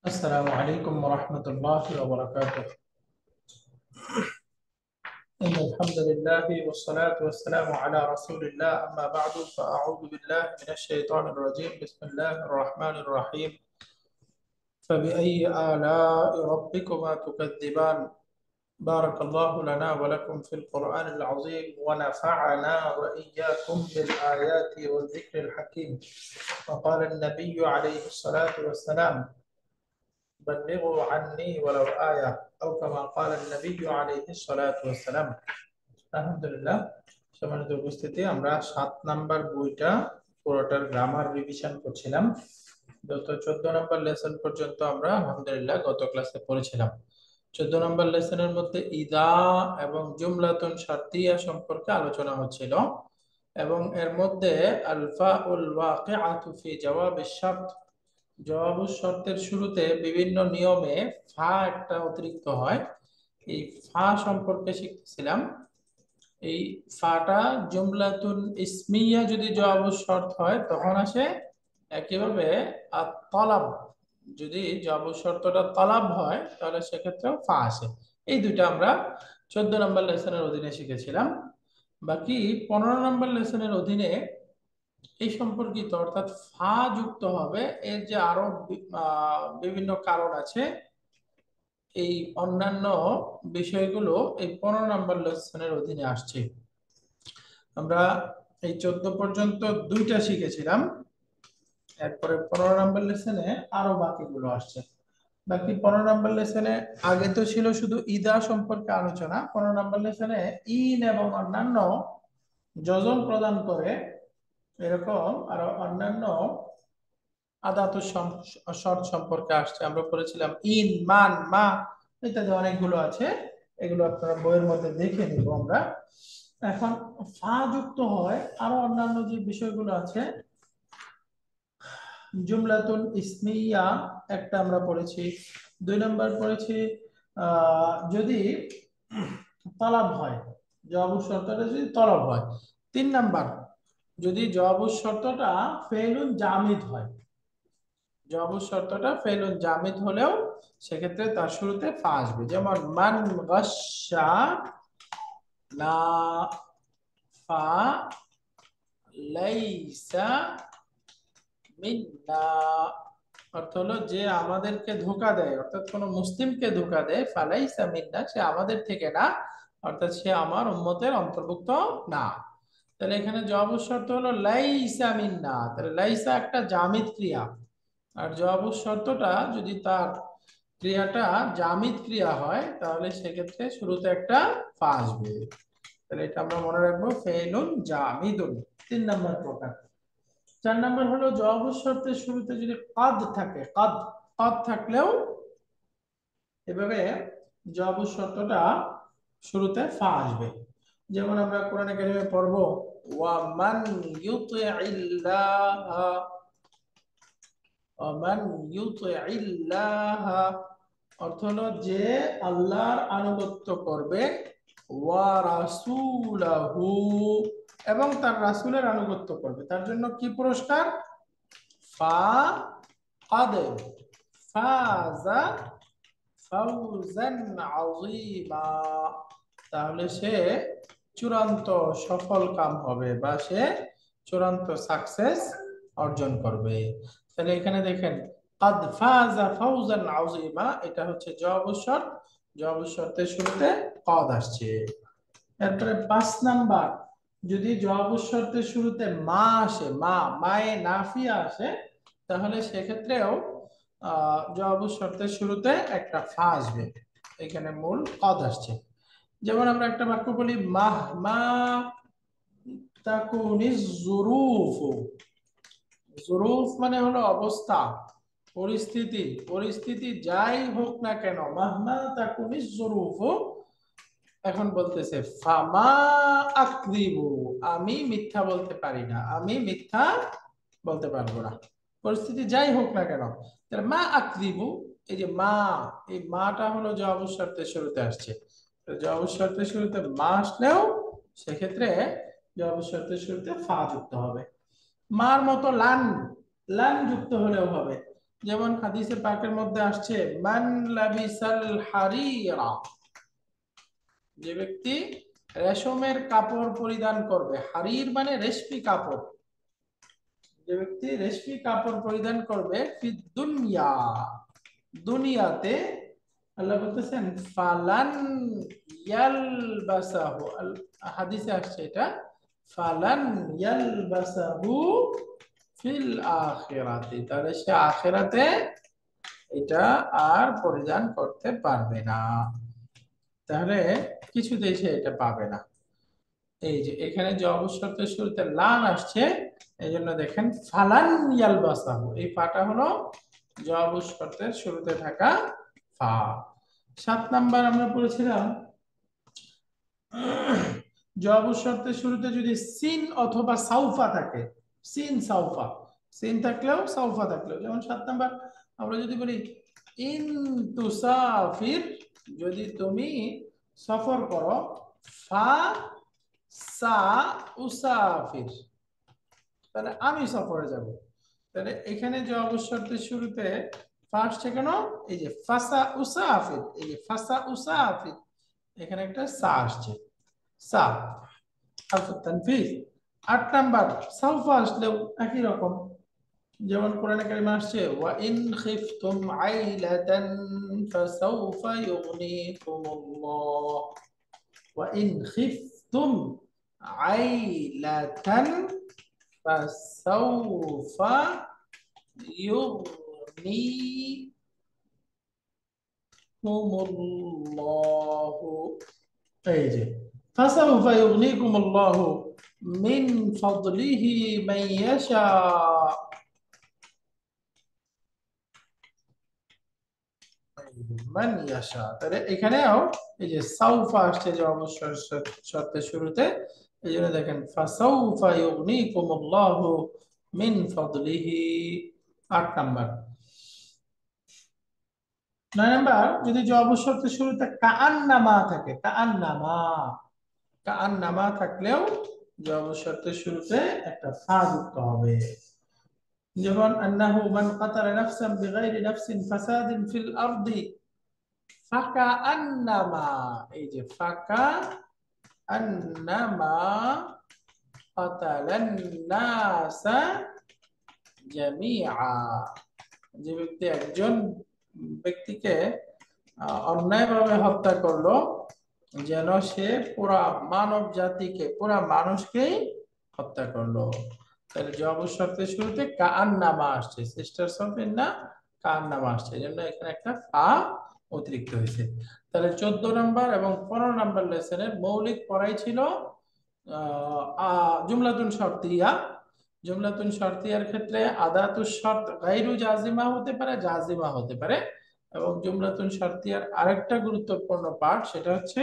السلام عليكم ورحمة الله وبركاته. إن الحمد لله والصلاة والسلام على رسول الله، أما بعد فأعوذ بالله من الشيطان الرجيم. بسم الله الرحمن الرحيم. فبأي آلاء ربكما تكذبان. بارك الله لنا ولكم في القرآن العظيم ونفعنا وإياكم بالآيات والذكر الحكيم. وقال النبي عليه الصلاة والسلام: بلغوا عني ولو آية أو كما قال النبي عليه الصلاة والسلام. আলহামদুলিল্লাহ, সম্মানিত উপস্থিতি, আমরা 7 নাম্বার বইটা পুরোটার গ্রামার রিভিশন করছিলাম। গত 14 নাম্বার লেসন পর্যন্ত আমরা আলহামদুলিল্লাহ গত ক্লাসে পড়েছিলাম। 14 নাম্বার লেসনের মধ্যে ইদা এবং জুমলাতুন শারতিয়া সম্পর্কে আলোচনা হচ্ছিল, এবং এর মধ্যে আলফা উল ওয়াকিআতু ফি জওয়াবিশ শার্ত, জবাবুশ শর্তের শুরুতে বিভিন্ন নিয়মে ফা একটা অতিরিক্ত হয়। এই ফা সম্পর্কে শিখতেছিলাম। এই ফাটা জুমলাতুন ইসমিয়া যদি জবাবুশ শর্ত হয় তখন আসে, একইভাবে আর তলাব যদি জবাবুশ শর্তটা তলাব হয় তাহলে সেক্ষেত্রেও ফা আসে। এই দুইটা আমরা 14 নাম্বার লেসনের অধীনে শিখেছিলাম। বাকি 15 নাম্বার লেসনের অধীনে এই সম্পর্কিত, অর্থাৎ ফা যুক্ত হবে, এর যে আরো বিভিন্ন কারণ আছে, এই অন্যান্য বিষয়গুলো এই 15 নাম্বার লেসনের অধীনে আসছে। আমরা এই 14 পর্যন্ত দুইটা শিখেছিলাম, এরপরে 15 নাম্বার লেসনে আরো বাকিগুলো আসছে। বাকি 15 নাম্বার লেসনে আগে তো ছিল শুধু ইদা সম্পর্কে আলোচনা, 15 নাম্বার লেসনে ইন এবং অন্যান্য যজন প্রদান করে এরকম আরো অন্যান্য আদাতু শর্ত সম্পর্কে আসছে। আমরা পড়েছিলাম ইন, মান, মা ইত্যাদি অনেকগুলো আছে, এগুলো আপনারা বইয়ের মধ্যে দেখে নিব আমরা। এখন ফা যুক্ত হয় আরো অন্যান্য যে বিষয়গুলো আছে, জুমলাতুল ইসমিয়া একটা আমরা পড়েছি। 2 নাম্বার পড়েছি যদি তলব হয়, জবাবুশ শর্তটা যদি তলব হয়। 3 নাম্বার, যদি জবাবুশ শর্তটা ফেলুন জামিদ হয়, জবাবুশ শর্তটা ফেলুন জামিদ হলেও সেক্ষেত্রে তার শুরুতে ফা আসবে। যেমন মান গাশশা লা ফা লাইসা মিন্না, অর্থ হলো যে আমাদেরকে ধোঁকা দেয়, অর্থাৎ কোন মুসলিমকে ধোঁকা দেয়, ফালাইসা মিন্না, সে আমাদের থেকে না, অর্থাৎ সে আমার উম্মতের অন্তর্ভুক্ত না। তাহলে এখানে জবাবুশ শর্ত হলো লাইসা মিন্না, তাহলে লাইসা একটা জামিদ ক্রিয়া, আর জবাবুশ শর্তটা যদি তার ক্রিয়াটা জামিদ ক্রিয়া হয় তাহলে সেক্ষেত্রে শুরুতে একটা ফা আসবে। তাহলে এটা আমরা মনে রাখবো, ফেলুন জামিদুন 3 নাম্বার প্রকার। 4 নাম্বার হলো জবাবুশ শর্তের শুরুতে যদি কাদ থাকে, কাদ কাদ থাকলেও এভাবে জবাবুশ শর্তটা শুরুতে ফা আসবে। যেমন আমরা কোরআনে কারিমে পড়বো ওয়া মান ইউতিইল্লাহ, ওয়া মান ইউতিইল্লাহ, অর্থ হলো যে আল্লাহর আনুগত্য করবে, ওয়া রাসূলাহু, এবং তার রাসূলের আনুগত্য করবে, তার জন্য কি পুরস্কার? ফা قد فاز فوزا عظيما, তাহলে সে চূড়ান্ত সফল কাম হবে বা সে চূড়ান্ত সাকসেস অর্জন করবে। তাহলে এখানে দেখেন قد فاز فوزا عظيما, এটা হচ্ছে জবাবুশ শর্ত, জবাবুশ শর্তের শুরুতে কদ আসছে। এরপরে 5 নাম্বার, যদি জবাবুশ শর্তের শুরুতে মা আসে, মা মায়ে নাফিয়া আসে, তাহলে সেক্ষেত্রেও জবাবুশ শর্তের শুরুতে একটা ফা আসবে, এখানে মূল কদ আসছে। যেমন আমরা একটা বাক্য বলি মাহমা তাকুনিজ জুরুফু, জুরুফ মানে হলো অবস্থা, পরিস্থিতি, পরিস্থিতি যাই হোক না কেন, মাহমা তাকুনিজ জুরুফু, এখন বলতেছে ফামা আকদিবু, আমি মিথ্যা বলতে পারি না, আমি মিথ্যা বলতে পারবো না, পরিস্থিতি যাই হোক না কেন। তাহলে মা আকদিবু, এই যে মা, এই মাটা হলো জবাবুশ শর্তের শুরুতে আসছে। তো জবাবুশ শর্তের শুরুতে মা আসলেও সেক্ষেত্রে জবাবুশ শর্তের শুরুতে ফা যুক্ত হবে। মার মতো লান, লান যুক্ত হলেও হবে। যেমন হাদিসে পাকের মধ্যে আসছে মান লাবিসাল হারিরা, যে ব্যক্তি রেশমের কাপড় পরিধান করবে, হারির মানে রেশমি কাপড়, যে ব্যক্তি রেশমি কাপড় পরিধান করবে ফিদ দুনিয়া, দুনিয়াতে, আল্লাহ বলতেছেন ফালান ইয়ালবাসাহু, হাদিসে আসছে এটা ফালান ইয়ালবাসাহু ফিল আখিরাতি, তাহলে সে আখিরাতে এটা আর পরিধান করতে পারবে না, তাহলে কিছুতেই সে এটা পাবে না। এই যে এখানে যে অবসরের শুরুতে লান আসছে, এই জন্য দেখেন ফালান ইয়ালবাসাহু, এই ফাটা হলো জবাব শর্তের শুরুতে থাকা ফা। 7 নাম্বার আমরা পড়েছিলাম জবাব শর্তের শুরুতে যদি সিন অথবা সাউফা থাকে, সিন সাউফা, সিন থাকলেও সাউফা থাকলেও, যেমন 7 নাম্বার আমরা যদি বলি ইন তুসাফির, যদি তুমি সফর করো, ফা সা উসাফির, তাহলে আমি সফরে যাব, তাহলে এখানে যে অবসরের শুরুতে ফার্স্ট কেন, এই যে ফাসা উসাফির, এই যে ফাসা উসাফির, এখানে একটা সা আসছে, সা হারফ তানফিস। 8 নাম্বার সাউফা আসলেও একই রকম, যেমন কোরআনে কারিমে আসছে ওয়া ইন খিফতুম আইলাতান ফাসাউফা ইউগনিকুমুল্লাহ, ওয়া ইন খিফতুম আইলাতান ফাসাউফা ইউগনিকুমুল্লাহু, এই যে ফাসাউফা ইউগনিকুমুল্লাহু মিন ফাদলিহি মান ইয়াশা, মান ইয়াশা, তাহলে এখানেও এই যে সাউফা আসছে যে অবসর শর্তের শুরুতে, এই জন্য দেখেন ফাসাউফা ইউগনিকুমুল্লাহু মিন ফাদলিহি। 8 নাম্বার। 9 নাম্বার যদি জবাব শর্তের শুরুতে কাআন্নামা থাকে, কাআন্নামা, কাআন্নামা থাকলেও জবাব শর্তের শুরুতে একটা ফা যুক্ত হবে, যেমন আন্নাহু মান কাতালা নাফসান বিগাইরি নাফসিন ফাসাদিন ফিল আরদি ফাকাআন্নামা, এই যে ফাকাআন্নামা কাতালান নাসা জামিআ, যে ব্যক্তি একজন ব্যক্তিকে অন্যায়ভাবে হত্যা করলো, যেন সে পুরা মানব জাতিকে, পুরা মানুষকেই হত্যা করলো, তাহলে জবাব শর্তের শুরুতে কাআন্নামা আসছে, সিস্টার অফ না কাআন্নামা আসছে, এই জন্য এখানে একটা ফা অতিরিক্ত হয়েছে। তাহলে 14 নাম্বার এবং 15 নাম্বার লেসনের মৌলিক পড়াই ছিল জুমলাতুন শর্তিয়া। জুমলাতুন শর্তিয়ার ক্ষেত্রে আদাতুস শর্ত গায়রু জাজিমা হতে পারে, জাজিমা হতে পারে, এবং জুমলাতুন শর্তিয়ার আরেকটা গুরুত্বপূর্ণ পার্ট সেটা হচ্ছে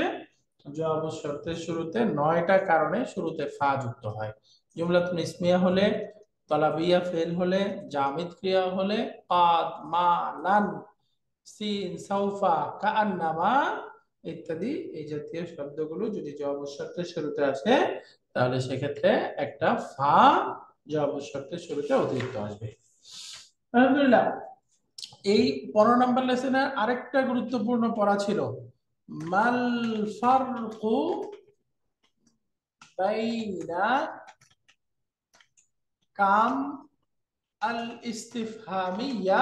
জবাব শর্তের শুরুতে 9টা কারণে শুরুতে ফা যুক্ত হয়। জুমলাতুন ইসমিয়া হলে, তলাবিয়া ফেল হলে, জামিদ ক্রিয়া হলে, কাদ মা লান সিন সাউফা কাআন্নামা ইত্যাদি এই জাতীয় শব্দগুলো যদি জবাব শর্তের শুরুতে আসে, তাহলে সেক্ষেত্রে একটা ফা জবাব শর্তের শুরুতে অতিরিক্ত আসবে। আলহামদুলিল্লাহ, এই 15 নম্বর লেসনের আরেকটা গুরুত্বপূর্ণ পড়া ছিল মাল ফারকু বাইনা কাম আল ইস্তিফহামিয়া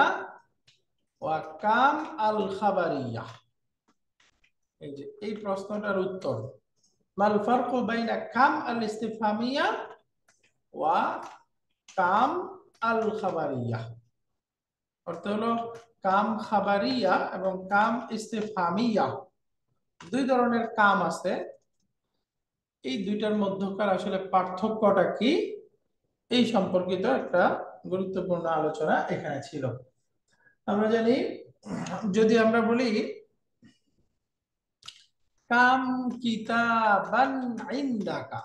ওয়া কাম আল খাবারিয়া, এই যে এই প্রশ্নটার উত্তর মাল ফারকু বাইনা কাম আল ইস্তিফহামিয়া ওয়া কাম আল খাবারিয়া, অর্থ হলো কাম খাবারিয়া এবং কাম ইস্তিফহামিয়া, দুই ধরনের কাম আছে, এই দুইটার মধ্যকার আসলে পার্থক্যটা কি, এই সম্পর্কিত একটা গুরুত্বপূর্ণ আলোচনা এখানে ছিল। আমরা জানি যদি আমরা বলি কাম কিতাবান ইনদাকা,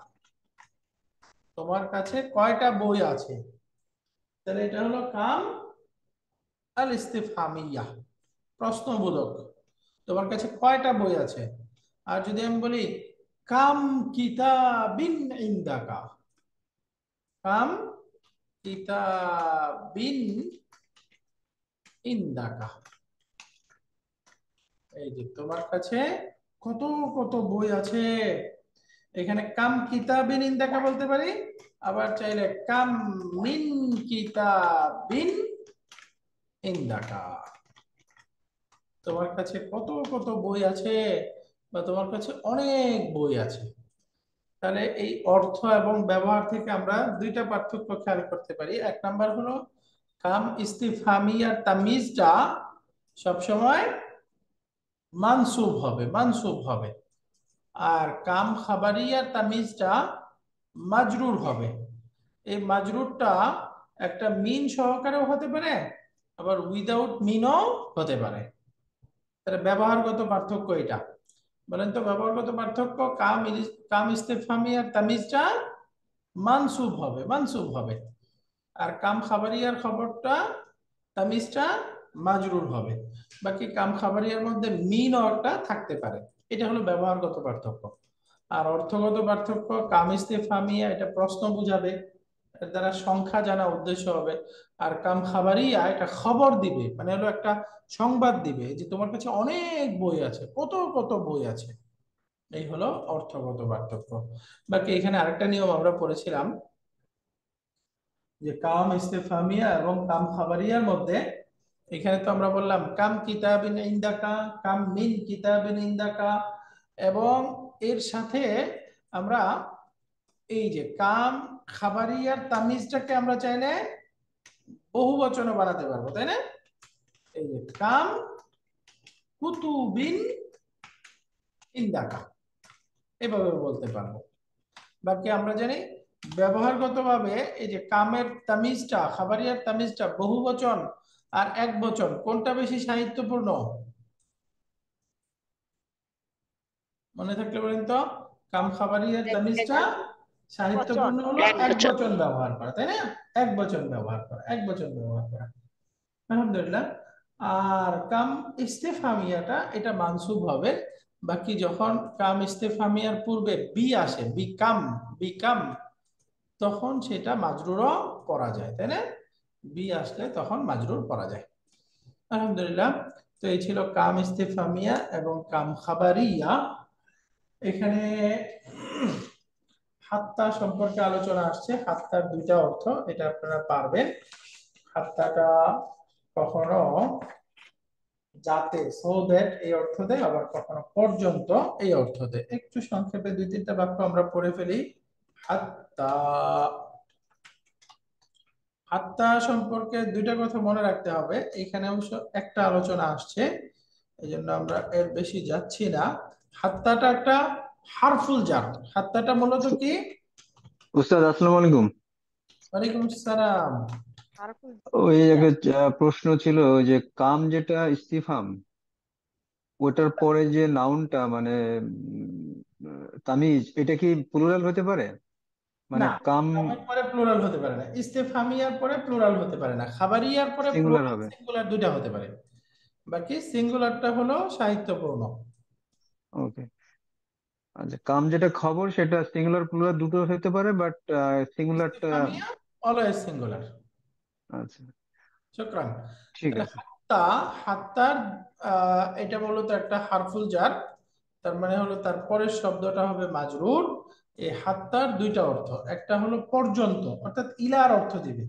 তোমার কাছে কয়টা বই আছে, তাহলে এটা হলো কাম আল ইস্তিফহামিয়া, প্রশ্নবোধক, তোমার কাছে কয়টা বই আছে। আর যদি আমি বলি কাম কিতাবিন ইনদাকা, কাম কিতাবিন ইন্দাকা। এই যে তোমার কাছে কত কত বই আছে। এখানে কাম কিতাবিন ইন্দাকা বলতে পারি, আবার চাইলে কাম মিন কিতাবিন ইন্দাকা। তোমার কাছে কত কত বই আছে, বা তোমার কাছে অনেক বই আছে। তাহলে এই অর্থ এবং ব্যবহার থেকে আমরা দুইটা পার্থক্য খেয়াল করতে পারি। এক নাম্বার হলো কাম ইস্তিফহামিয়ার তামিজটা সবসময় মানসুব হবে, মানসুব হবে। আর কাম খাবারিয়ার তামিজটা মাজরুর হবে। এই মাজরুরটা একটা মিন সহকারেও হতে পারে, আবার উইদাউট মিনও হতে পারে। তাহলে ব্যবহারগত পার্থক্য এটা। বলেন তো ব্যবহারগত পার্থক্য। কাম ইস্তেফামি আর তামিজটা মানসুব হবে, মানসুব হবে। আর কাম খাবারিয়ার খবরটা তামিজটা মাজরুর হবে। বাকি কাম খাবারিয়ার মধ্যে মিন একটা থাকতে পারে। এটা হলো ব্যবহারগত পার্থক্য। আর অর্থগত পার্থক্য, কাম ইস্তেফামিয়া এটা প্রশ্ন বুঝাবে, এর দ্বারা সংখ্যা জানা উদ্দেশ্য হবে। আর কাম খাবারিয়া এটা খবর দিবে, মানে হলো একটা সংবাদ দিবে যে তোমার কাছে অনেক বই আছে, কত কত বই আছে। এই হলো অর্থগত পার্থক্য। বাকি এখানে আরেকটা নিয়ম আমরা পড়েছিলাম, যে কাম ইস্তেফামিয়া এবং কাম খাবারিয়ার মধ্যে, এখানে তো আমরা বললাম কাম কিতাবিন ইন্দাকা, কাম মিন কিতাবিন ইন্দাকা, এবং এর সাথে আমরা এই যে কাম খাবারিয়ার তামিজটাকে আমরা চাইলে বহু বচনে বানাতে পারবো, তাই না? এই যে কাম কুতুবিন ইন্দাকা, এভাবে বলতে পারবো। বাকি আমরা জানি ব্যবহারগত ভাবে এই যে কামের তামিজটা, খাবারিয়ার তামিজটা বহু বচন আর এক বচন কোনটা বেশি সাহিত্যপূর্ণ? মনে থাকলে বলেন তো। কাম খাবারিয়ার তামিজটা সাহিত্যপূর্ণ হলো এক বচন ব্যবহার করা, তাই না? এক বচন ব্যবহার করা, এক বচন ব্যবহার করা। আলহামদুলিল্লাহ। আর কাম ইস্তেফামিয়াটা এটা মানসুব হবে। বাকি যখন কাম ইস্তেফামিয়ার পূর্বে বি আসে, বিকাম, বিকাম, তখন সেটা মাজরুরও করা যায়, তাই না? বি আসলে তখন মাজরুর করা যায়। আলহামদুলিল্লাহ। তো এই ছিল কাম ইস্তেফামিয়া এবং কাম খাবারিয়া। এখানে হাত্তা সম্পর্কে আলোচনা আসছে। হাত্তার দুইটা অর্থ, এটা আপনারা পারবেন। হাত্তাটা কখনো যাতে, সো দ্যাট এই অর্থ দেয়, আবার কখনো পর্যন্ত এই অর্থ দেয়। একটু সংক্ষেপে দুই তিনটা বাক্য আমরা পড়ে ফেলি। হাত্তা, হাত্তা সম্পর্কে দুইটা কথা মনে রাখতে হবে। এখানে অবশ্য একটা আলোচনা আসছে, এই জন্য আমরা এর বেশি যাচ্ছি না। হাত্তাটা একটা হারফুল জার। হাত্তাটা মূলত কি? উস্তাদ, আসসালামু আলাইকুম। ওয়ালাইকুম আসসালাম। ওই একটা প্রশ্ন ছিল, ওই যে কাম যেটা ইস্তিফাম, ওটার পরে যে নাউনটা মানে তামিজ, এটা কি প্লুরাল হতে পারে? মানে না, কাম কামের পরে প্লুরাল হতে পারে না, ইস্তেফামিয়ার পরে প্লুরাল হতে পারে না, খাবারিয়ার পরে সিঙ্গুলার প্লুরাল হবে। সিঙ্গুলার দুইটা হতে পারে। বাকি সিঙ্গুলারটা হলো সাহিত্যপূর্ণ। ওকে। আচ্ছা, কাম যেটা খবর সেটা সিঙ্গুলার প্লুরাল দুটো হতে পারে, বাট সিঙ্গুলারটা। ইস্তেফামিয়া অলওয়েজ সিঙ্গুলার। আচ্ছা, শুকরান। ঠিক তাহলে আছে। হাত্তা, হাত্তার এটা মূলত একটা হারফুল জার। তার মানে হলো তার পরের শব্দটা হবে মাজরুর। এই হাত্তার দুইটা অর্থ, একটা হলো পর্যন্ত অর্থাৎ ইলার অর্থ দিবে,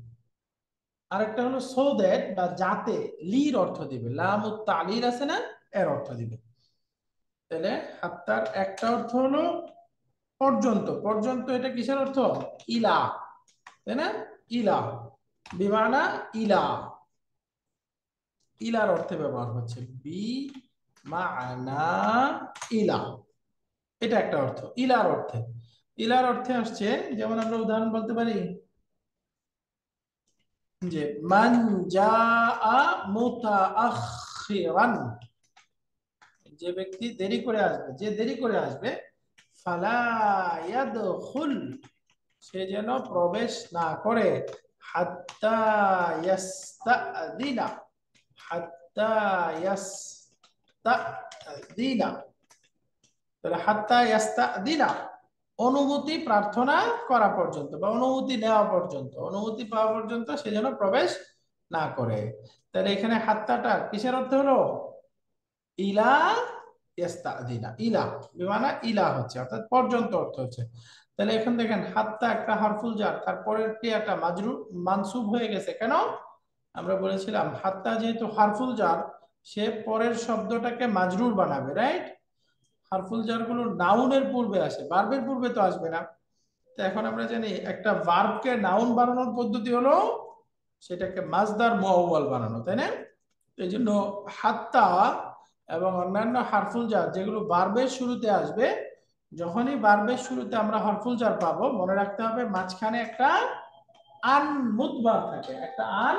আরেকটা হলো সো দ্যাট বা যাতে, লির অর্থ দিবে, লামুত তালির আছে না, এর অর্থ দিবে। তাহলে হাত্তার একটা অর্থ হলো পর্যন্ত। পর্যন্ত এটা কিসের অর্থ? ইলা, তাই না? ইলা বিমানা ইলা, ইলার অর্থে ব্যবহার হচ্ছে, বি মানা ইলা। এটা একটা অর্থ ইলার অর্থে। ইলার অর্থে আসছে, যেমন আমরা উদাহরণ বলতে পারি যে মান জাআ মুতাআখিরান, যে ব্যক্তি দেরি করে আসবে, যে দেরি করে আসবে, ফালা ইয়াদখুল, সে যেন প্রবেশ না করে, হাত্তা ইয়াস্তাদিনা, হাত্তা ইয়াস্তাদিনা। তাহলে হাত্তা ইয়াস্তাদিনা, অনুমতি প্রার্থনা করা পর্যন্ত বা অনুমতি নেওয়া পর্যন্ত, অনুমতি পাওয়া পর্যন্ত সে যেন প্রবেশ না করে। তাহলে এখানে হাত্তাটা কিসের অর্থ হলো? ইলা ইস্তাযিনা, ইলা বিমানা ইলা হচ্ছে, অর্থাৎ পর্যন্ত অর্থ হচ্ছে। তাহলে এখন দেখেন হাত্তা একটা হরফুল জার, তারপরের ক্রিয়াটা মাজরুর মানসুব হয়ে গেছে কেন? আমরা বলেছিলাম হাত্তা যেহেতু হরফুল জার, সে পরের শব্দটাকে মাজরুর বানাবে, রাইট? হরফুল জার গুলো নাউনের পূর্বে আসে, ভার্বের পূর্বে তো আসবে না। তো এখন আমরা জানি একটা ভার্বকে নাউন বানানোর পদ্ধতি হলো সেটাকে মাজদার মুআওয়াল বানানো, তাই না? এই জন্য হাত্তা এবং অন্যান্য হারফুল জার যেগুলো ভার্বের শুরুতে আসবে, যখনই ভার্বের শুরুতে আমরা হরফুল জার পাবো, মনে রাখতে হবে মাঝখানে একটা আন মুদবার থাকে, একটা আন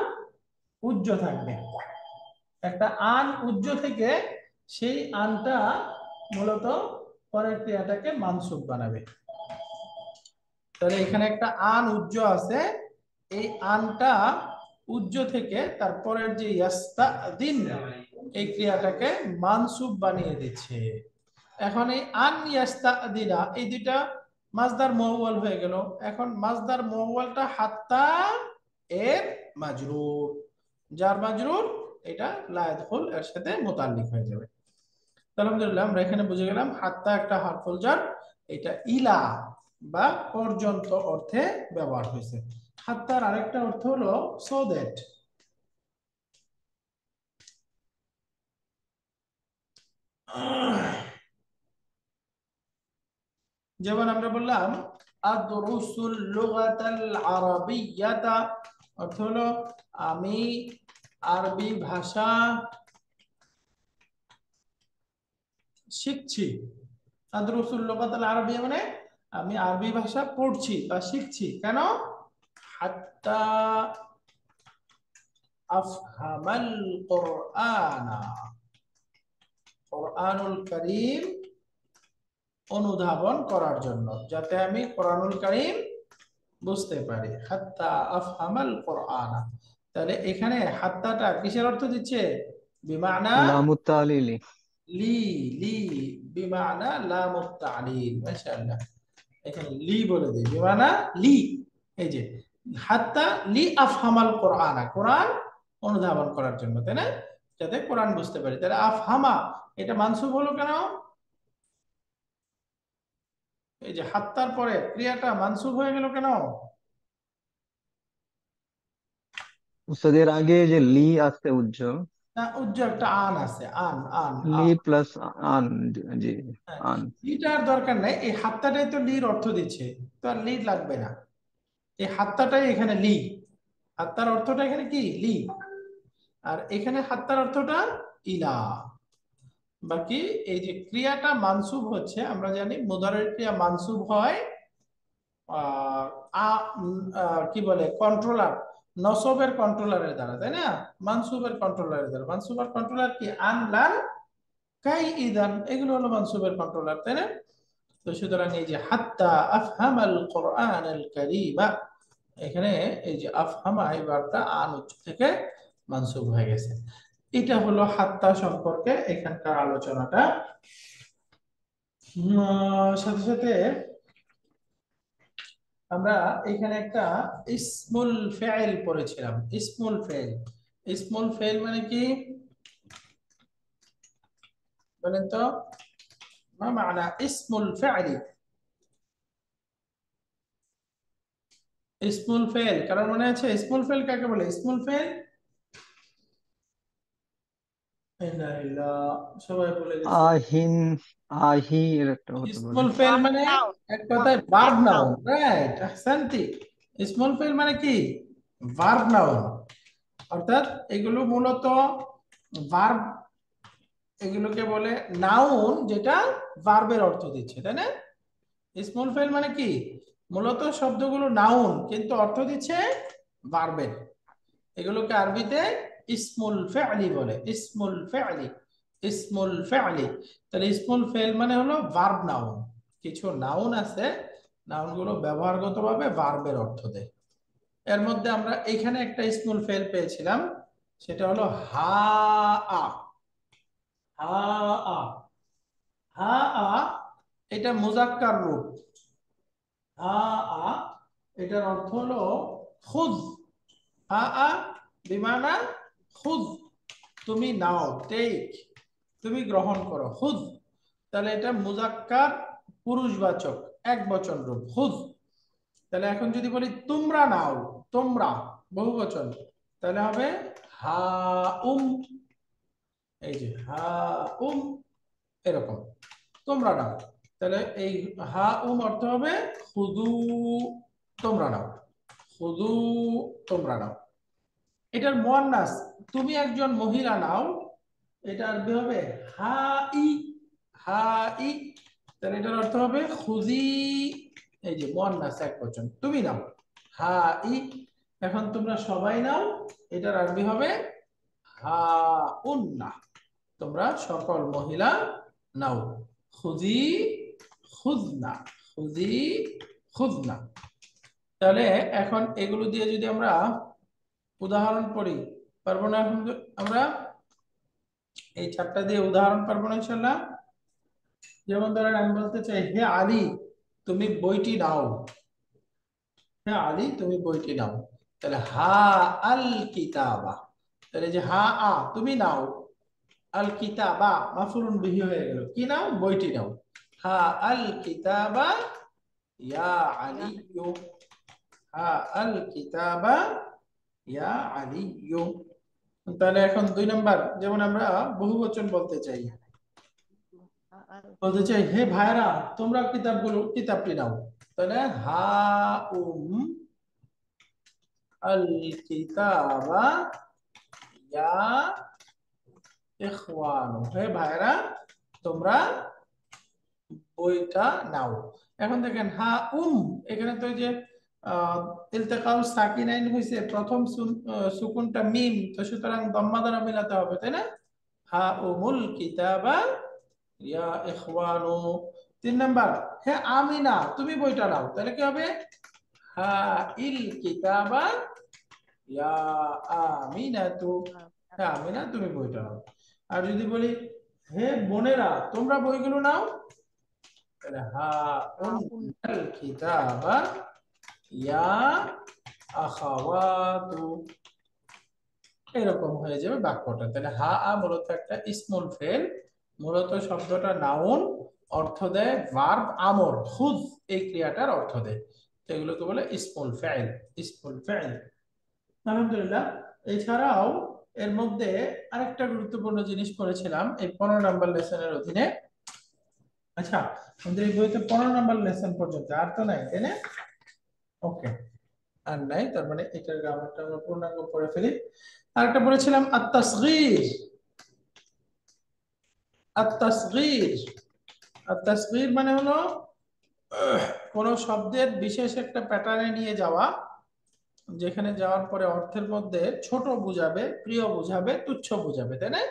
উজ্জ থাকবে। একটা আন উজ্জ থেকে সেই আনটা মূলত পরের ক্রিয়াটাকে মানসুব বানাবে। তাহলে এখানে একটা আন উজ্জ আছে, এই আনটা উজ্জ থেকে তারপরের যে ইয়াস্তাদিন, এই ক্রিয়াটাকে মানসুব বানিয়ে দিচ্ছে। এখন এই আন ইয়াস্তাদিনা এই দুইটা মাজদার মুআওয়াল হয়ে গেল। এখন মাজদার মুআওয়ালটা হাত্তা এর মাজরুর, যার মাজরুর এটা লা ইয়াদখুল এর সাথে মুতাল্লিক হয়ে যাবে। আলহামদুলিল্লাহ, আমরা এখানে বুঝে গেলাম হাত্তা একটা হারফুল জার, এটা ইলা বা পর্যন্ত অর্থে ব্যবহার হয়েছে। হাত্তার আরেকটা অর্থ হলো সো দ্যাট। যেমন আমরা বললাম আদরুসুল লুগাতাল আরাবিয়াতা, অর্থ হলো আমি আরবি ভাষা শিখছি। আদরুসুল লুগাতাল আরাবিয়া মানে আমি আরবি ভাষা পড়ছি বা শিখছি। কেন? হাত্তা আফহামাল কোরআনা, কোরআনুল কারীম অনুধাবন করার জন্য, যাতে আমি কোরআনুল কারীম বুঝতে পারি। হাত্তা আফহামাল কোরআনা। তাহলে এখানে হাত্তাটা কিসের অর্থ দিচ্ছে? বিমানা লামুত তালিলি। লি, লি বিমানা লামুত তালিল। মাশাআল্লাহ, এখানে লি বলে দিই, বিমানা লি। এই যে হাত্তা লি আফহামাল কোরআনা, কোরআন অনুধাবন করার জন্য, তাই না? যাতে কোরআন বুঝতে পারি। তাহলে আফহামা এটা মানসুব হলো কেন? এই যে হাত্তার পরে ক্রিয়াটা মানসুব হয়ে গেল কেন? উস্তাদের আগে যে লি আছে উজ্জ, না, উজ্জ্বল একটা আন আছে, আন আন লি আন। প্লাস আন, জি হ্যাঁ, আন। লিটার দরকার নাই, এই হাত্তাটাই তো লির অর্থ দিচ্ছে, তো আর লি লাগবে না। এই হাত্তাটাই এখানে লি, হাত্তার অর্থটা এখানে কি? লি। আর এখানে হাত্তার অর্থটা ইলা। বাকি এই যে ক্রিয়াটা মানসুব হচ্ছে, আমরা জানি মুদারের ক্রিয়া মানসুব হয় আহ, কি বলে কন্ট্রোলার, নসবের কন্ট্রোলারের দ্বারা, তাই না? মানসুবের কন্ট্রোলারের দ্বারা। মানসুবের কন্ট্রোলার কি? আন, লান, কাই, ইদান, এগুলো হলো মানসুবের কন্ট্রোলার, তাই না? তো সুতরাং এই যে হাত্তা আফহামাল কোরআন আল কারীমা, এখানে এই যে আফহামা এই ভার্বটা আন উচ্চ থেকে মানসুব হয়ে গেছে। এটা হলো হাত্তা সম্পর্কে এখানকার আলোচনাটা। সাথে সাথে আমরা এখানে একটা ইসমুল ফেইল পড়েছিলাম। ইসমুল ফেইল, ইসমুল ফেইল মানে কি বলেন তো? মা মানা ইসমুল ফেইল? ইসমুল ফেইল কারণ মনে আছে? ইসমুল ফেইল কাকে বলে? ইসমুল ফেইল সবাই বলে গেছে। আহিন, আহি এর একটা হতে পারে। ইসমুল ফেইল মানে এক কথায় ভার্ব নাউন, রাইট? আহসানতি। ইসমুল ফেইল মানে কি? Verb noun. অর্থাৎ এগুলো মূলত ভার্ব, এগুলোকে বলে নাউন যেটা ভার্বের অর্থ দিচ্ছে, তাই না? স্মল ফেল মানে কি? মূলত শব্দগুলো নাউন কিন্তু অর্থ দিচ্ছে ভার্বের। এগুলোকে আরবিতে ইসমুল ফেআলি বলে। ইসমুল ফেআলি, ইসমুল ফেআলি। তাহলে ইসমুল ফেল মানে হলো ভার্ব নাউন। কিছু নাউন আছে, নাউনগুলো ব্যবহারগতভাবে ভার্বের অর্থ দেয়। এর মধ্যে আমরা এখানে একটা ইসমুল ফেল পেয়েছিলাম, সেটা হলো হা আ। হা আ, হা আ এটা মুজাক্কার রূপ। হা আ এটার অর্থ হলো খুদ। হা আ বিমানা খুদ, তুমি নাও, টেক, তুমি গ্রহণ করো, খুদ। তাহলে এটা মুজাক্কার পুরুষবাচক এক বচন রূপ খুদ। তাহলে এখন যদি বলি তোমরা নাও, তোমরা বহুবচন, তাহলে হবে হা উম, এই যে হা উম, এরকম তোমরা নাও। তাহলে এই হা উম অর্থ হবে খুদু, তোমরা নাও, খুদু, তোমরা নাও। এটার মুয়ান্নাস তুমি একজন মহিলা নাও, এটা আরবি হবে হা ই, হা ই। তাহলে এটার অর্থ হবে খুজি, এই যে মুয়ান্নাস এক বচন, তুমি নাও, হা ই। এখন তোমরা সবাই নাও, এটার আরবি হবে হা উন্না, তোমরা সকল মহিলা নাও, খুজি খুজনা, খুজি খুজনা। তাহলে এখন এগুলো দিয়ে যদি আমরা উদাহরণ পড়ি, পারবো না এখন আমরা এই চারটা দিয়ে উদাহরণ পারবো না ইনশাল্লাহ। যেমন ধরেন আমি বলতে চাই হে আলী তুমি বইটি নাও, হে আলী তুমি বইটি নাও। তাহলে হা আল কিতাবা, তাহলে যে হা আ তুমি নাও, আল কিতাবা মাফুলুন বিহি হয়ে গেল, কি নাও, বইটি নাও। হা আল কিতাবা ইয়া আলিয়্যু, হা আল কিতাবা ইয়া আলিয়্যু। তাহলে এখন 2 নাম্বার, যেমন আমরা বহুবচন বলতে চাই, বলতে চাই হে ভাইরা তোমরা কিতাবটি নাও। তাহলে হা উম আল কিতাবা ইয়া ইখওয়ানু, হে ভাইরা তোমরা বইটা নাও। এখন দেখেন হা উম, এখানে তো এই যে ইলতিকাউ সাকিনাইন হইছে, প্রথম সুকুনটা মিম, তো সুতরাং দম্মা দ্বারা মিলাতে হবে, তাই না? হা উমুল কিতাবা ইয়া ইখওয়ানু। 3 নাম্বার, হে আমিনা তুমি বইটা নাও, তাহলে কি হবে? হা ইল কিতাবা ইয়া আমিনাতু, হে আমিনা তুমি বইটা নাও। আর যদি বলি হে বোনেরা তোমরা বইগুলো নাও, তাহলে হা উল কিতাবা ইয়া আখাওয়াতু, এরকম হয়ে যাবে বাক্যটা। তাহলে হা আ মূলত একটা ইসমুল ফেল, মূলত শব্দটা নাউন, অর্থ দেয় ভার্ব আমর, খুদ এই ক্রিয়াটার অর্থ দেয়, তো এগুলোকে বলে ইসমুল ফাইল, ইসমুল ফাইল। আলহামদুলিল্লাহ। এছাড়াও এর মধ্যে আরেকটা গুরুত্বপূর্ণ জিনিস করেছিলাম এই 15 নাম্বার লেসনের অধীনে। আচ্ছা, আমাদের এই বইতে 15 নাম্বার লেসন পর্যন্ত, আর তো নাই, তাই না? ওকে, আর নাই, তার মানে এটার গ্রামারটা আমরা পূর্ণাঙ্গ পড়ে ফেলি। আরেকটা পড়েছিলাম আত-তাসগীর, আত-তাসগীর, আত-তাসগীর মানে হলো কোন শব্দের বিশেষ একটা প্যাটার্নে নিয়ে যাওয়া, যেখানে যাওয়ার পরে অর্থের মধ্যে ছোট বুঝাবে, প্রিয় বুঝাবে, তুচ্ছ বুঝাবে, তাই না?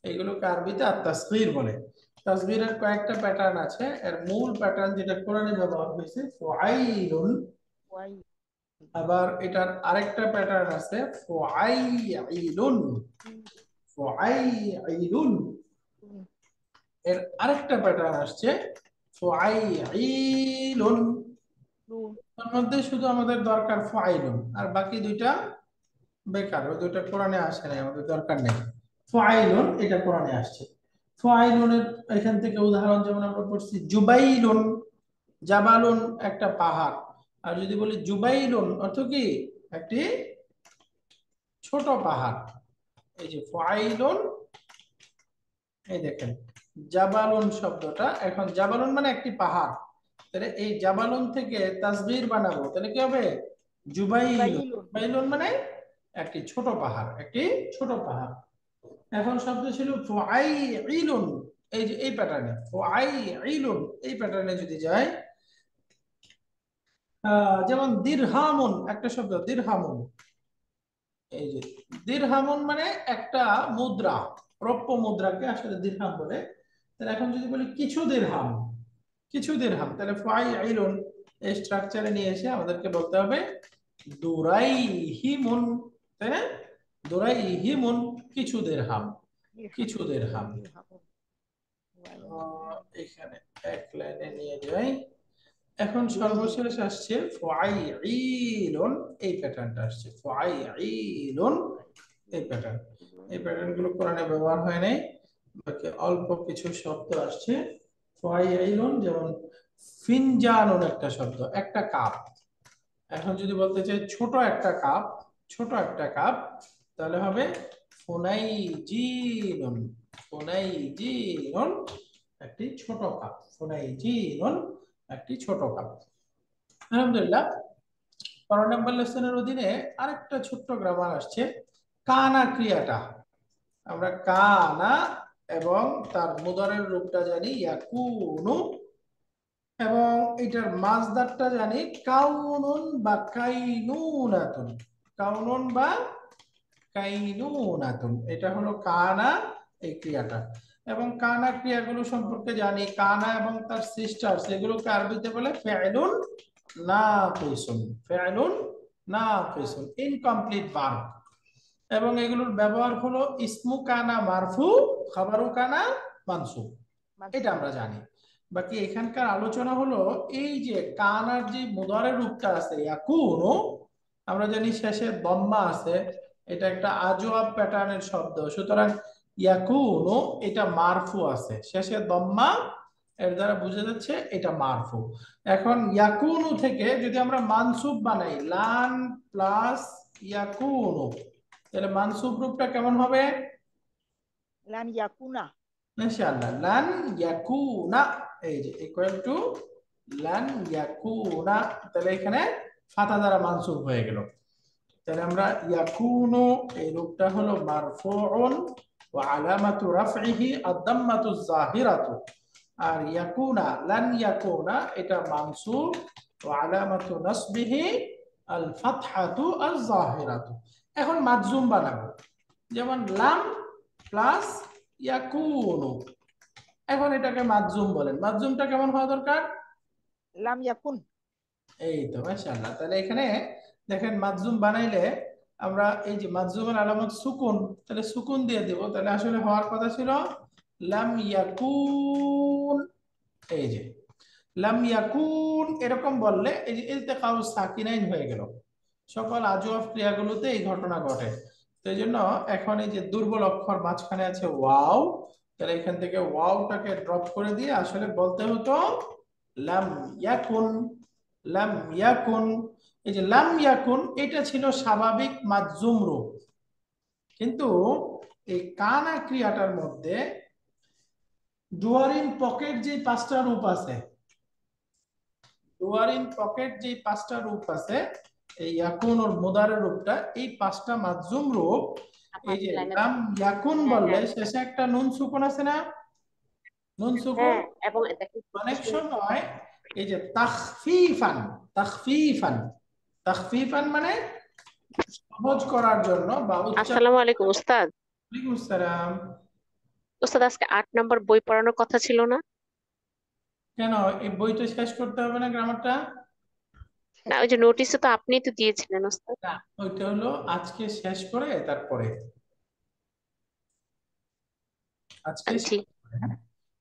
এগুলোকে আরবিতে আত-তাসগীর বলে। তাসগীরের কয়েকটা প্যাটার্ন আছে, এর মূল প্যাটার্ন যেটা কোরআনে ব্যবহার হয়েছে ফুআইলুন, আবার এটার আরেকটা প্যাটার্ন আছে ফুআইলুন, ফুআইলুন। এর আরেকটা প্যাটার্ন আসছে ফুআইলুন। তার মধ্যে শুধু আমাদের দরকার ফুআইলুন, আর বাকি দুইটা বেকার, ওই দুইটা কোরআনে আসে নাই, আমাদের দরকার নেই। ফুআইলুন এটা কোরআনে আসছে। ফুআইলুনের এখান থেকে উদাহরণ যেমন আমরা পড়ছি জুবাইলুন, জাবালুন একটা পাহাড়। আর যদি বলি জুবাইলুন অর্থ কি? একটি ছোট পাহাড়। এই যে ফুআইলুন, এই দেখেন জাবালুন শব্দটা, এখন জাবালুন মানে একটি পাহাড়, তাহলে এই জাবালুন থেকে তাসগীর বানাবো, তাহলে কি হবে? জুবাইলুন, জুবাইলুন মানে একটি ছোট পাহাড়, একটি ছোট পাহাড়। এখন শব্দ ছিল ফুআইলুন, এই যে এই প্যাটার্নে ফুআইলুন, এই প্যাটার্নে যদি যাই, যেমন দিরহামুন একটা শব্দ, দিরহামুন, এই যে দিরহামুন মানে একটা মুদ্রা, রৌপ্য মুদ্রাকে আসলে দিরহাম বলে। তাহলে এখন যদি বলি কিছু দিরহাম, কিছু দিরহাম, তাহলে ফাইলুন এই স্ট্রাকচারে নিয়ে এসে আমাদেরকে বলতে হবে দুরাইহিমুন, তাই না? দুরাইহিমুন কিছু দিরহাম, কিছু দিরহাম। এখানে এক লাইনে নিয়ে যাই। এখন সর্বশেষ আসছে ফাইলুন, এই প্যাটার্নটা আসছে ফাইলুন এই প্যাটার্ন গুলো কোরআনে ব্যবহার হয় নাই, বাকি অল্প কিছু শব্দ আসছে। ফাইলুন, যেমন ফিনজানুন একটা শব্দ, একটা কাপ। এখন যদি বলতে চাই ছোট একটা কাপ, ছোট একটা কাপ, তাহলে হবে ফুনাইজিনুন। ফুনাইজিনুন একটি ছোট কাপ, ফুনাইজিনুন একটি ছোট কাপ। আলহামদুলিল্লাহ। 12 নম্বর লেসনের অধীনে আরেকটা ছোট্ট গ্রামার আসছে, কানা ক্রিয়াটা। আমরা কানা এবং তার মুদারের রূপটা জানি ইয়াকুনু, এবং এটার মাসদারটা জানি কাউনুন বা কাইনুনাতুন। কাউনুন বা কাইনুনাতুন, এটা হলো কানা এই ক্রিয়াটা। এবং কানা ক্রিয়াগুলো সম্পর্কে জানি, কানা এবং তার সিস্টার্স, এগুলোকে আরবিতে বলে ফি'লুন নাকিসুন। ফি'লুন নাকিসুন, ইনকমপ্লিট ভার্ব। এবং এগুলোর ব্যবহার হলো ইসমু কানা মারফু, খাবারু কানা মানসুব, এটা আমরা জানি। বাকি এখানকার আলোচনা হলো এই যে কানার যে মুদারের রূপটা আছে ইয়াকুনু, আমরা জানি শেষে দম্মা আছে, এটা একটা আজওয়াব প্যাটার্নের শব্দ, সুতরাং ইয়াকুনু এটা মারফু আছে, শেষে দম্মা, এর দ্বারা বোঝা যাচ্ছে এটা মারফু। এখন ইয়াকুনু থেকে যদি আমরা মানসুব বানাই, লান প্লাস ইয়াকুনু, তাহলে মানসুব রূপটা কেমন হবে? লান ইয়াকুনা। ইনশাআল্লাহ, লান ইয়াকুনা, এই যে ইকুয়াল টু লান ইয়াকুনা, তাহলে এখানে ফাতা দ্বারা মানসুব হয়ে গেল। তাহলে আমরা ইয়াকুনু এই রূপটা হলো মারফুউন ওয়া আলামাতু রাফইহি আদ-দাম্মাতু যাহিরাতু, আর ইয়াকুনা লান ইয়াকুনা এটা মানসুব ওয়া আলামাতু নাসবিহি আল ফাতহাতু আয-যাহিরাতু। এখন মাজজুম বানাবো, যেমন লাম প্লাস ইয়াকুনু, এখন এটাকে মাজজুম বলেন। মাজজুমটা কেমন হওয়া দরকার? লাম ইয়াকুন। এই তো মাশাআল্লাহ। তাহলে এখানে দেখেন মাজজুম বানাইলে আমরা এই যে মাজজুমের আলামত সুকুন, তাহলে সুকুন দিয়ে দেব, তাহলে আসলে হওয়ার কথা ছিল লাম ইয়াকুন। এই যে লাম ইয়াকুন এরকম বললে এই যে ইলতিকাউ সাকিনাইন হয়ে গেল। সকল আজওয়াব ক্রিয়াগুলোতে এই ঘটনা ঘটে। তো এই জন্য এখন এই যে দুর্বল অক্ষর মাঝখানে আছে ওয়াও, তাহলে এখান থেকে ওয়াওটাকে ড্রপ করে দিয়ে আসলে বলতে হতো লাম ইয়াকুন। লাম ইয়াকুন, এই যে লাম ইয়াকুন এটা ছিল স্বাভাবিক মাজজুম রূপ, কিন্তু এই কানা ক্রিয়াটার মধ্যে ডুয়ারিন পকেট যে পাঁচটা রূপ আছে, ডুয়ারিন পকেট যে পাঁচটা রূপ আছে, এই ইয়াকুন ওর মুদারের রূপটা, এই পাঁচটা মাজজুম রূপ, এই যে লাম ইয়াকুন বললে শেষে একটা নুন সুকুন আছে না, নুন সুকুন, এবং অনেক সময় এই যে তাখফিফান, তাখফিফান, তাখফিফান মানে সহজ করার জন্য বা উচ্চারণ। আসসালামু আলাইকুম উস্তাদ। ওয়ালাইকুম আসসালাম। উস্তাদ আজকে 8 নম্বর বই পড়ানোর কথা ছিল না? কেন এই বইটা শেষ করতে হবে না গ্রামারটা? না, ওই যে নোটিশে তো আপনিই তো দিয়েছিলেন উস্তাদ। না, ওইটা হলো আজকে শেষ করে তারপরে, আজকে জি।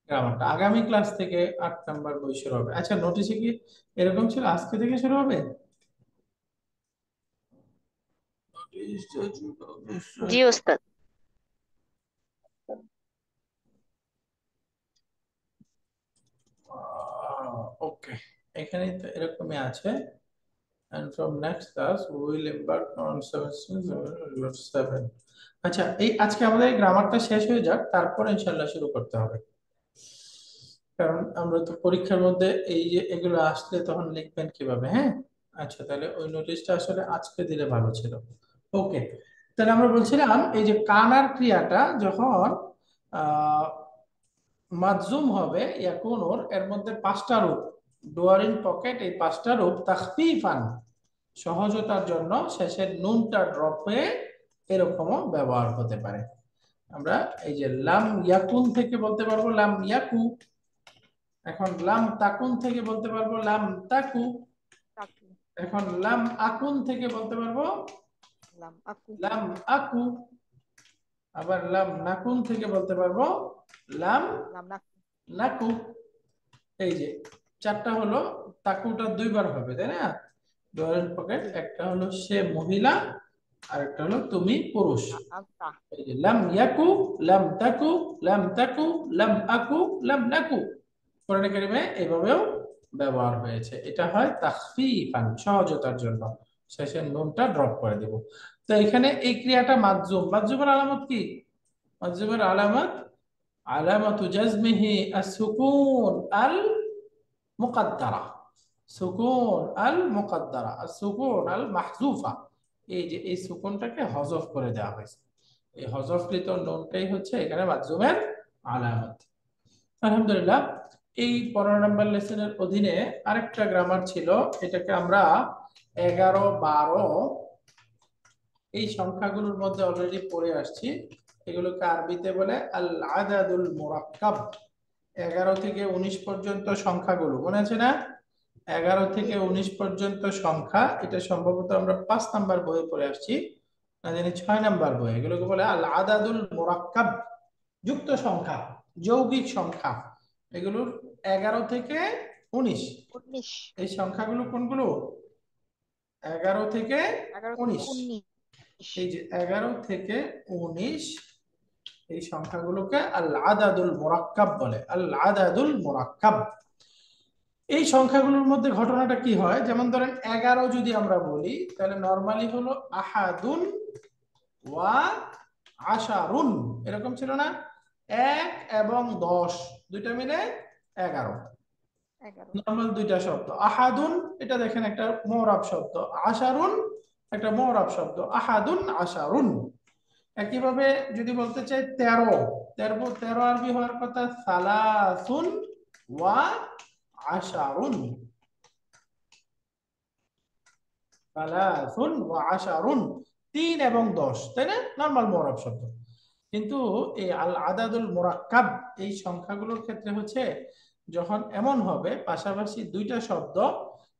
গ্রামারটা আগামী ক্লাস থেকে 8 নাম্বার বই শুরু হবে। আচ্ছা, নোটিশে কি এরকম ছিল আজকে থেকে শুরু হবে? জি উস্তাদ। ওকে, এখানে তো এরকমই আছে। And from next class we will embark on 7. আচ্ছা, এই আজকে আমাদের গ্রামারটা শেষ হয়ে যাক, তারপর ইনশাআল্লাহ শুরু করতে হবে। কারণ আমরা তো পরীক্ষার মধ্যে এই যে এগুলো আসলে তখন লিখবেন কিভাবে, হ্যাঁ? আচ্ছা, তাহলে ওই নোটিশটা আসলে আজকে দিলে ভালো ছিল। ওকে, তাহলে আমরা বলছিলাম এই যে কানার ক্রিয়াটা যখন আহ মাজজুম হবে ইয়াকুনুর, এর মধ্যে পাঁচটা রূপ, ডুয়ারিন পকেট এই পাঁচটা রূপ তাখফিফান সহজতার জন্য শেষের নুনটা ড্রপ হয়ে এরকমও ব্যবহার হতে পারে। আমরা এই যে লাম ইয়াকুন থেকে বলতে পারবো লাম ইয়াকু, এখন লাম তাকুন থেকে বলতে পারবো লাম তাকু, এখন লাম আকুন থেকে বলতে পারবো লাম আকু। লাম আকু, আবার লাম নাকুন থেকে বলতে পারবো লাম লাম নাকু। নাকু। এই যে চারটা হলো, তাকুটা দুইবার হবে তাই না, ডোরের পকেট, একটা হলো সে মহিলা, আরেকটা হলো তুমি পুরুষ। আন্তা। এই যে লাম ইয়াকু, লাম তাকু, লাম তাকু, লাম আকু, লাম নাকু, কোরআনে কারিমে এভাবেও ব্যবহার হয়েছে। এটা হয় তাখফিফান, সহজতার জন্য শেষের নুনটা ড্রপ করে দেব। তো এখানে এই ক্রিয়াটা মাজজুম, মাজজুমের আলামত কি? মাজজুমের আলামত আলামাতু জাজমিহি আস-সুকুন আল মুকাদ্দারা, সুকুন আল মুকাদ্দারা, সুকুন আল মাহজুফা। এই যে এই সুকুনটাকে হযফ করে দেওয়া হয়েছে, এই হযফকৃত নুনটাই হচ্ছে এখানে মাজজুমের আলামত। আলহামদুলিল্লাহ। এই 15 নম্বর লেসনের অধীনে আরেকটা গ্রামার ছিল, এটাকে আমরা 11, 12 এই সংখ্যাগুলোর মধ্যে অলরেডি পড়ে আসছি। এগুলোকে আরবিতে বলে আল আদাদুল মুরাক্কাব। 11 থেকে 19 পর্যন্ত সংখ্যাগুলো মনে আছে না? 11 থেকে 19 পর্যন্ত সংখ্যা, এটা সম্ভবত আমরা 5 নাম্বার বইয়ে পড়ে আসছি, না জানি 6 নাম্বার বই। এগুলোকে বলে আল আদাদুল মুরাক্কাব, যুক্ত সংখ্যা, যৌগিক সংখ্যা। এগুলোর 11 থেকে 19 19। এই সংখ্যাগুলো কোনগুলো? 11 থেকে 11 থেকে 19। 19। এই যে 11 থেকে 19 এই সংখ্যাগুলোকে আল আদাদুল মুরাক্কাব বলে, আল আদাদুল মুরাক্কাব। এই সংখ্যাগুলোর মধ্যে ঘটনাটা কি হয়, যেমন ধরেন 11 যদি আমরা বলি তাহলে নরমালি হলো আহাদুন ওয়া আশারুন, এরকম ছিল না? 1 এবং 10 দুইটা মিলে 11। 11। নরমাল দুইটা শব্দ। আহাদুন এটা দেখেন একটা মুরাব শব্দ, আশারুন একটা মুরাব শব্দ, আহাদুন আশারুন। একইভাবে যদি বলতে চাই 13, 13 আরবি হওয়ার কথা সালাসুন ওয়া আশারুন, সালাসুন ওয়া আশারুন, 3 এবং 10, তাই না? নরমাল মুরাব শব্দ। কিন্তু এই আল আদাদুল মুরাক্কাব এই সংখ্যাগুলোর ক্ষেত্রে হচ্ছে যখন এমন হবে পাশাপাশি দুইটা শব্দ,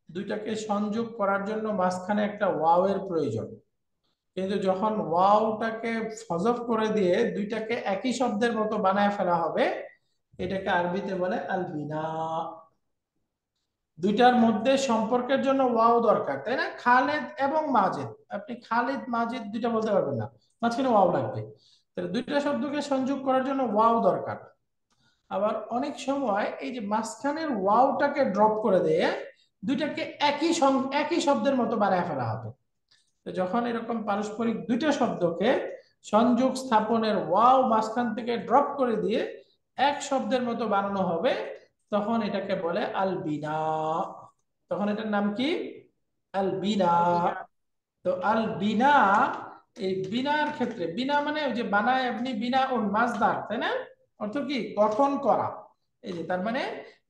দুইটাকে সংযোগ করার জন্য মাঝখানে একটা ওয়াও এর প্রয়োজন, কিন্তু যখন ওয়াওটাকে হযফ করে দিয়ে দুইটাকে একই শব্দের মতো বানায় ফেলা হবে, এটাকে আরবিতে বলে আল বিনা। দুইটার মধ্যে সম্পর্কের জন্য ওয়াও দরকার, তাই না? খালিদ এবং মাজিদ, আপনি খালিদ মাজিদ দুইটা বলতে পারবেন না, মাঝখানে ওয়াও লাগবে। তাহলে দুইটা শব্দকে সংযোগ করার জন্য ওয়াও দরকার। আবার অনেক সময় এই যে মাঝখানের ওয়াওটাকে ড্রপ করে দিয়ে দুইটাকে একই শব্দের মতো বানায় ফেলা হবে। তো যখন এরকম পারস্পরিক দুইটা শব্দকে সংযোগ স্থাপনের ওয়াও মাঝখান থেকে ড্রপ করে দিয়ে এক শব্দের মতো বানানো হবে, তখন এটাকে বলে আল বিনা। তখন এটার নাম কি? আল বিনা। আলবিনা। তো আল বিনা, এই বিনার ক্ষেত্রে, বিনা মানে ওই যে বানায় আপনি বিনা উন মাজদার, তাই না? অর্থ কি? গঠন করা। এই যে তার মানে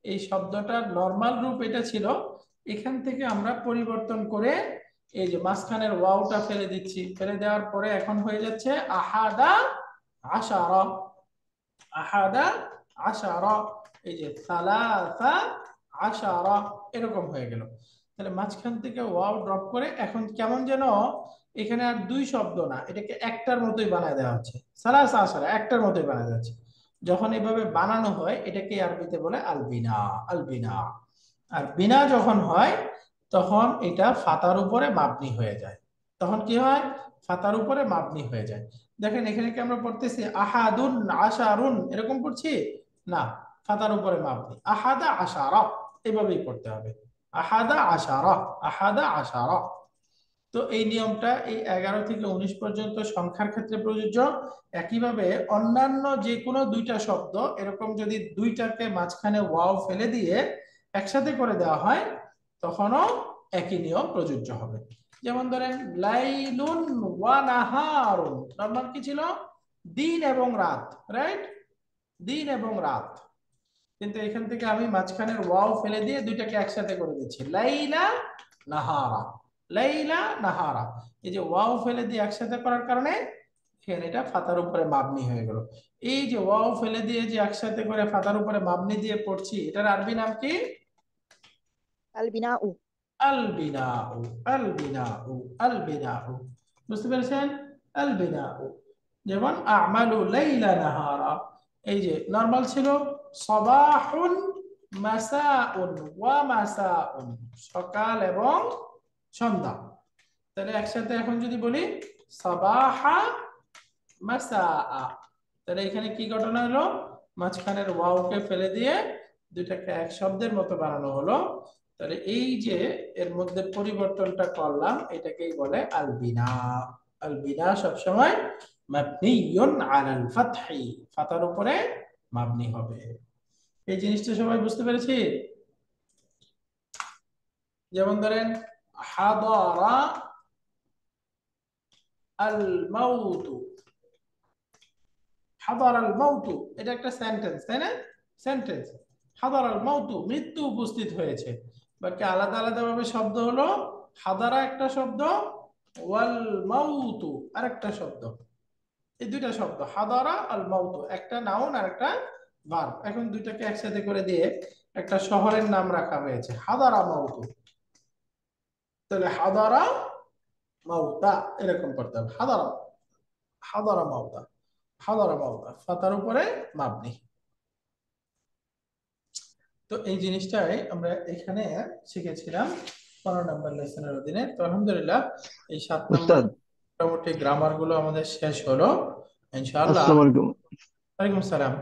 এই শব্দটার নরমাল রূপ এটা ছিল, এখান থেকে আমরা পরিবর্তন করে এই যে মাঝখানের ওয়াওটা ফেলে দিচ্ছি, ফেলে দেওয়ার পরে এখন হয়ে যাচ্ছে আহাদা আশারা, আহাদা আশারা, এই যে সালাসা আশারা, এরকম হয়ে গেল। তাহলে মাঝখান থেকে ওয়াও ড্রপ করে এখন কেমন যেন এখানে আর দুই শব্দ না, এটাকে একটার মতোই বানায় দেওয়া হচ্ছে, সালাসা আশারা একটার মতোই বানায় যাচ্ছে। যখন এভাবে বানানো হয় এটাকে আরবিতে বলে আলবিনা, আলবিনা। আর বিনা যখন হয় তখন এটা ফাতার উপরে মাবনি হয়ে যায়। তখন কি হয়? ফাতার উপরে মাবনি হয়ে যায়। দেখেন এখানে কি আমরা পড়তেছি আহাদুন আশারুন এরকম পড়ছি না, ফাতার উপরে মাবনি, আহাদা আশারা এভাবেই পড়তে হবে, আহাদা আশারা, আহাদা আশারা। তো এই নিয়মটা এই 11 থেকে 19 পর্যন্ত সংখ্যার ক্ষেত্রে প্রযোজ্য। একইভাবে অন্যান্য যে কোনো দুইটা শব্দ এরকম যদি দুইটাকে মাঝখানে ওয়াও ফেলে দিয়ে একসাথে করে দেওয়া হয় তখনও একই নিয়ম প্রযোজ্য হবে। যেমন ধরেন লাইলুন ওয়া নাহারুন, নরমাল কি ছিল? দিন এবং রাত, রাইট? দিন এবং রাত। কিন্তু এখান থেকে আমি মাঝখানের ওয়াও ফেলে দিয়ে দুইটাকে একসাথে করে দিচ্ছি, লাইলা নাহারা, লাইলা নাহারা। এই যে ওয়াও ফেলে দিয়ে একসাথে করার কারণে এখানে এটা ফাতার উপরে মাবনি হয়ে গেল। এই যে ওয়াও ফেলে দিয়ে যে একসাথে করে ফাতার উপরে মাবনি দিয়ে পড়ছি, এটার আরবি নাম কি? আলবিনাউ। আলবিনাউ, আলবিনাউ, আলবিনাউ। বুঝতে পেরেছেন? আলবিনাউ। যেমন আমালু লাইলা নাহারা, এই যে নরমাল ছিল সাবাহুন মাসাউন ওয়া মাসাউন, সকাল এবং সন্ধ্যা। তাহলে একসাথে এখন যদি বলি সাবাহা মাসা। তাহলে এখানে কি ঘটনা হলো, মাঝখানের ওয়াওকে ফেলে দিয়ে দুইটাকে এক শব্দের মতো বানানো হলো। তাহলে এই যে এর মধ্যে পরিবর্তনটা করলাম এটাকেই বলে আল বিনা। আল বিনা সবসময় মাবনিয়ুন আলাল ফাতহি, ফাতার উপরে মাবনি হবে। এই জিনিসটা সবাই বুঝতে পেরেছি? যেমন ধরেন হাদারা আল মাউতু, হাদার আল মাউতু, এটা একটা সেন্টেন্স, তাই না? সেন্টেন্স। হাদার আল মাউতু, মৃত্যু উপস্থিত হয়েছে। বাকি আলাদা আলাদা ভাবে শব্দ হলো, হাদারা একটা শব্দ, ওয়াল মাউতু আরেকটা শব্দ। এই দুইটা শব্দ হাদারা আল মাউতু, একটা নাউন আর একটা ভার্ব। এখন দুইটাকে একসাথে করে দিয়ে একটা শহরের নাম রাখা হয়েছে হাদারা মাউতু। তাহলে হাদারা মাউতা এরকম করতে হবে, হাদারা, হাদারা মাউতা, হাদারা মাউতা, ফাতার উপরে মাবনি। তো এই জিনিসটাই আমরা এখানে শিখেছিলাম 15 নম্বর লেসনের অধীনে। তো আলহামদুলিল্লাহ এই 7 নম্বর উস্তাদ, মোটামুটি গ্রামার গুলো আমাদের শেষ হলো ইনশাআল্লাহ। আসসালামু আলাইকুম। ওয়ালাইকুম সালাম।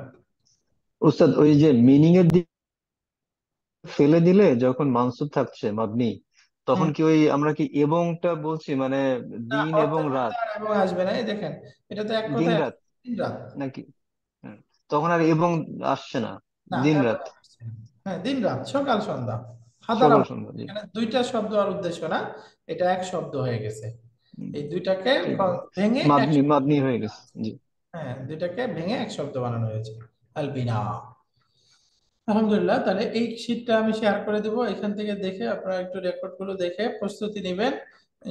উস্তাদ, ওই যে মিনিং এর দিকে ফেলে দিলে যখন মানসুব থাকছে মাবনি, তখন হুম, কি ওই আমরা কি এবংটা বলছি, মানে না, দিন এবং অর্থের মধ্যে রাত, আর এবং আসবে না। এই দেখেন, এটা তো এক দিন কথায় রাত দিন রাত। নাকি? হ্যাঁ, তখন আর এবং আসছে না, না, দিন এবং রাত, আসছে না। হ্যাঁ, দিন রাত, সকাল সন্ধ্যা, হাদারা। সকাল সন্ধ্যা, জি। এখানে দুইটা শব্দ আর উদ্দেশ্য না, এটা এক শব্দ হয়ে গেছে। হুম, এই দুইটাকে ঠিক আছে। ভেঙে এক মাবনি শব্দ, মাবনি হয়ে গেছে, জি। হ্যাঁ দুইটাকে ভেঙে এক শব্দ বানানো হয়েছে, আলবিনা। আলহামদুলিল্লাহ, তাহলে এই শীটটা আমি শেয়ার করে দেব। এখান থেকে দেখে আপনারা একটু রেকর্ড গুলো দেখে প্রস্তুতি নেবেন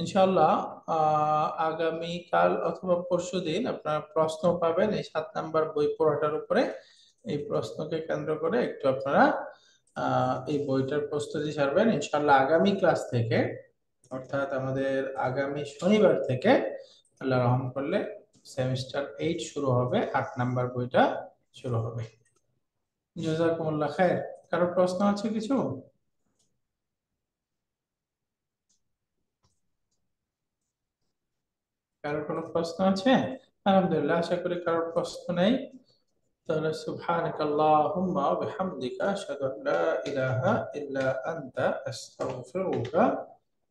ইনশাআল্লাহ। আগামীকাল অথবা পরশুদিন আপনারা প্রশ্ন পাবেন এই 7 নাম্বার বই পড়াটার উপরে। এই প্রশ্নকে কেন্দ্র করে একটু আপনারা এই বইটার প্রস্তুতি সারবেন ইনশাআল্লাহ। আগামী ক্লাস থেকে, অর্থাৎ আমাদের আগামী শনিবার থেকে আল্লাহ রহম করলে সেমিস্টার 8 শুরু হবে, 8 নাম্বার বইটা শুরু হবে। জাযাকুমুল্লাহ খায়ের। কারো প্রশ্ন আছে কিছু? কারো কোনো প্রশ্ন আছে? আলহামদুলিল্লাহ, আশা করি কারো প্রশ্ন নেই। তাহলে সুবহানাকাল্লাহুম্মা ওয়া বিহামদিকা আশহাদু আন লা ইলাহা ইল্লা আনতা আস্তাগফিরুকা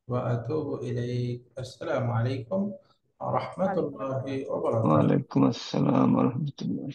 ওয়া আতুবু ইলাইক। আসসালামু আলাইকুম ওয়া ওয়ালাইকুম রাহমাতুল্লাহি ওয়া বারাকাতুহু। ওয়ালাইকুম আসসালাম ওয়া রাহমাতুল্লাহ।